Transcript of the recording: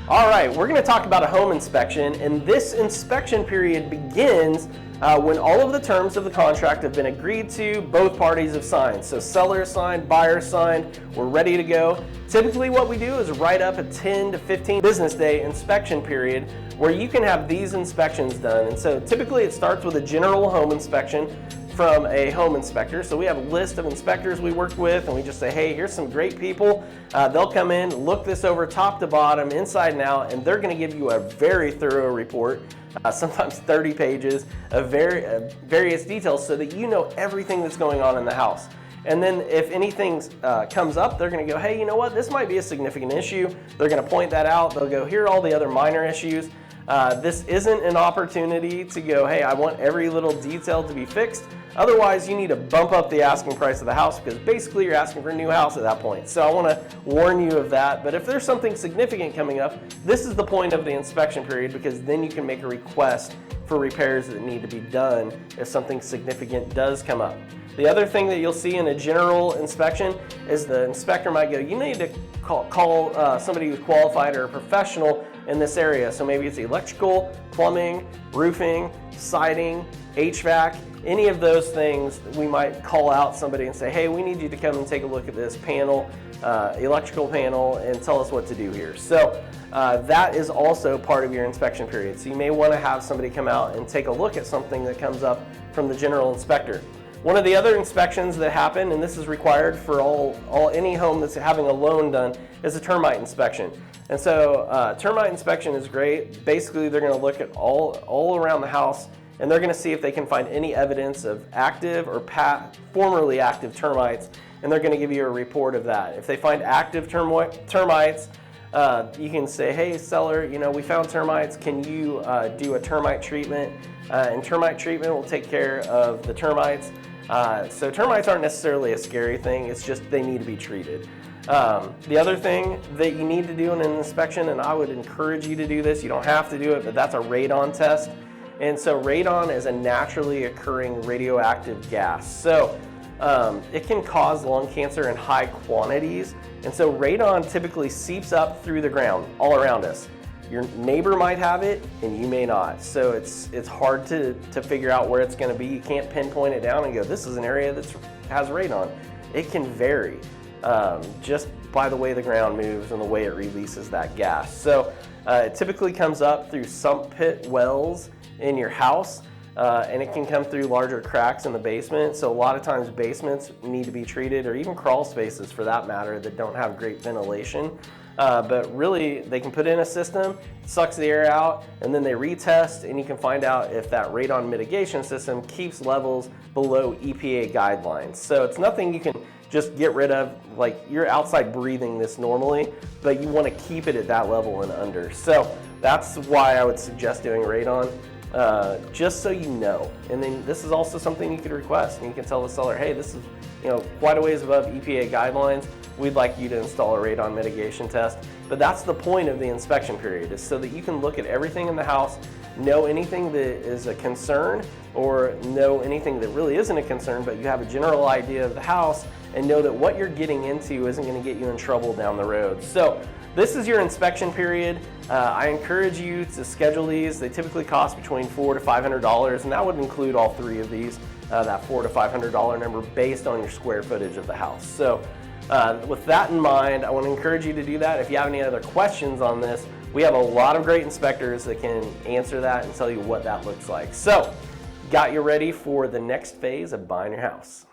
All right, we're going to talk about a home inspection, and this inspection period begins when all of the terms of the contract have been agreed to, both parties have signed. So seller signed, buyer signed, we're ready to go. Typically what we do is write up a 10 to 15 business day inspection period where you can have these inspections done. And so typically it starts with a general home inspection from a home inspector. So we have a list of inspectors we work with, and we just say, hey, here's some great people. They'll come in, look this over top to bottom, inside and out, and they're gonna give you a very thorough report, sometimes 30 pages of various details so that you know everything that's going on in the house. And then if anything comes up, they're gonna go, hey, you know what, this might be a significant issue. They're gonna point that out. They'll go, here are all the other minor issues. This isn't an opportunity to go, hey, I want every little detail to be fixed. Otherwise, you need to bump up the asking price of the house because basically you're asking for a new house at that point. So I want to warn you of that. But if there's something significant coming up, this is the point of the inspection period, because then you can make a request for repairs that need to be done if something significant does come up. The other thing that you'll see in a general inspection is the inspector might go, you need to call somebody who's qualified or a professional in this area. So maybe it's electrical, plumbing, roofing, siding, HVAC, any of those things. We might call out somebody and say, hey, we need you to come and take a look at this panel, electrical panel, and tell us what to do here. So that is also part of your inspection period. So you may want to have somebody come out and take a look at something that comes up from the general inspector. One of the other inspections that happen, and this is required for any home that's having a loan done, is a termite inspection. And so termite inspection is great. Basically, they're going to look at all around the house, and they're going to see if they can find any evidence of active or formerly active termites, and they're going to give you a report of that. If they find active termites, you can say, hey, seller, you know, we found termites. Can you do a termite treatment? And termite treatment will take care of the termites. So termites aren't necessarily a scary thing. It's just they need to be treated. The other thing that you need to do in an inspection, and I would encourage you to do this, you don't have to do it, but that's a radon test. And so radon is a naturally occurring radioactive gas. So it can cause lung cancer in high quantities. And so radon typically seeps up through the ground all around us. Your neighbor might have it and you may not. So it's hard to figure out where it's going to be. You can't pinpoint it down and go, this is an area that has radon. It can vary just by the way the ground moves and the way it releases that gas. So it typically comes up through sump pit wells in your house, and it can come through larger cracks in the basement. So a lot of times basements need to be treated, or even crawl spaces for that matter, that don't have great ventilation. But really, they can put in a system, sucks the air out, and then they retest, and you can find out if that radon mitigation system keeps levels below EPA guidelines. So it's nothing you can just get rid of, like you're outside breathing this normally, but you want to keep it at that level and under. So that's why I would suggest doing radon. Just so you know. And then this is also something you could request, and you can tell the seller, hey, this is, you know, quite a ways above EPA guidelines. We'd like you to install a radon mitigation test. But that's the point of the inspection period, is so that you can look at everything in the house, know anything that is a concern, or know anything that really isn't a concern, but you have a general idea of the house and know that what you're getting into isn't going to get you in trouble down the road. So this is your inspection period. I encourage you to schedule these. They typically cost between $400 to $500, and that would include all three of these, that $400 to $500 number based on your square footage of the house. So with that in mind, I want to encourage you to do that. If you have any other questions on this, we have a lot of great inspectors that can answer that and tell you what that looks like. So, got you ready for the next phase of buying your house.